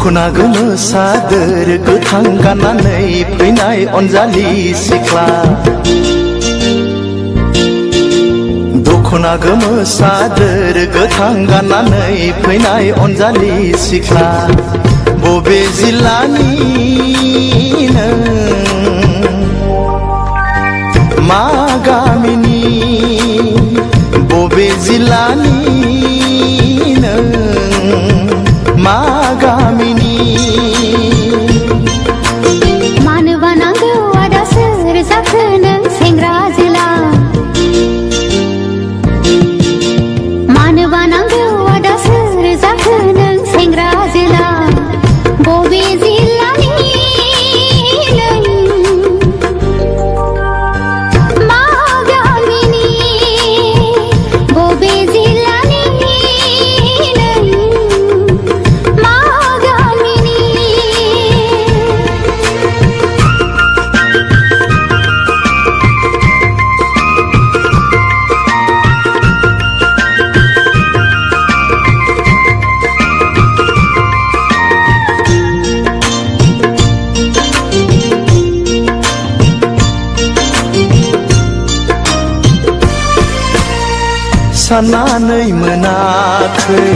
दखना गोमो सादोर गोथां गाननानै फैनाय अनजालि सिख्ला दखना गोमो सादोर गोथां गाननानै फैनाय अनजालि सिख्ला बबे जिल्लानि नों मा गामिनि बबे जिल्लानि नों मा गामिनि मानो बानांगौ आदा सोर जाखो नों सेंग्रा जोला मानो बानांगौ आदा सोर जाखो नों सेंग्रा जोला बबे जिल्लानि नों मा गामिनि बबे जिल्लानि नों मा गामिनि साननानै मोनाखै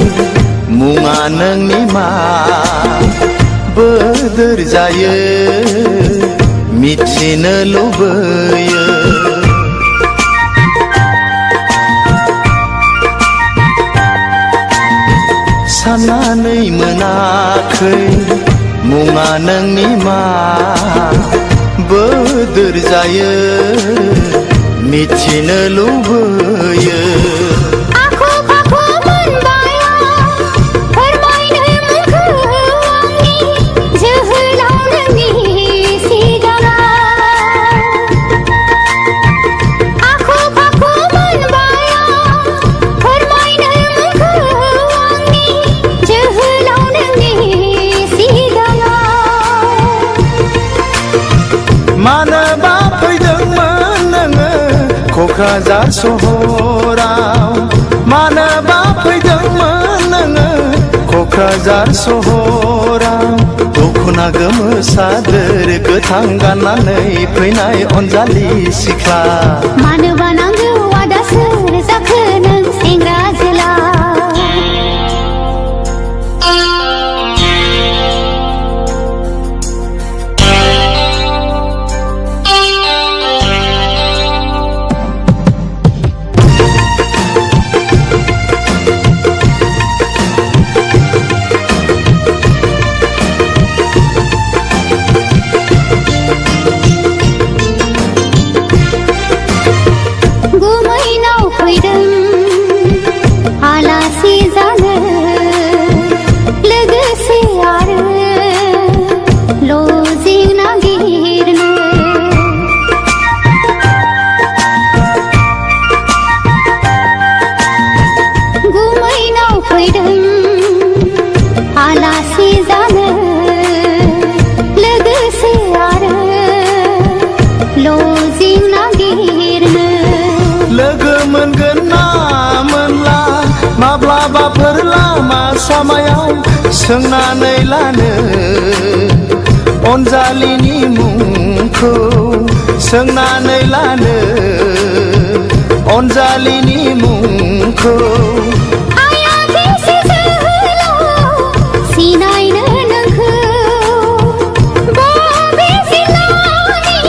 मुङा नोंनि मा बोदोर जायो मिथिनो लुबैयो साननानै मोनाखै मुङा नोंनि मा बोदोर जायो मिथिनो लुबैयो मानोबा फैदोंमोन नोङो क'क्राझार सहराव मानोबा फैदोंमोन नोङो क'क्राझार सहराव दखना गोमो सादोर गोथां गाननानै फैनाय अनजालि सिख्ला मानो बानांगौ आदा सोर जाखो नों सेंग्रा जोला आलासि जानो लोगोसे आरो लजिं नागिरनो गुमैनाव फैदों आलासि जानो लोगोसे आरो लजिं नागिरनो लोगो मोनगोन ना मोनला माब्लाबाफोर लामा सामायाव सोंनानै लानो अनजालिनि मुंखौ सोंनानै लानो अनजालिनि मुंखौ आया बेसे जोहोलाव सिनायनो नोंखौ बबे जिल्लानि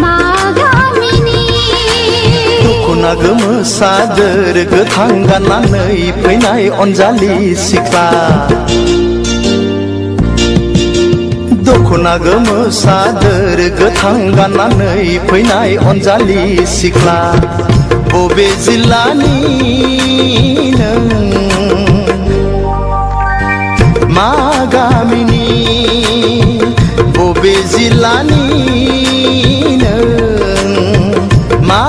मा गामिनि दखना गोमो सादोर गोथां गाननानै फैनाय अनजालि सिख्ला दखना गोमो सादोर गोथां गाननानै फैनाय अनजालि सिख्ला बबे जिल्लानि नों मा गामिनि बबे जिल्लानि नों मा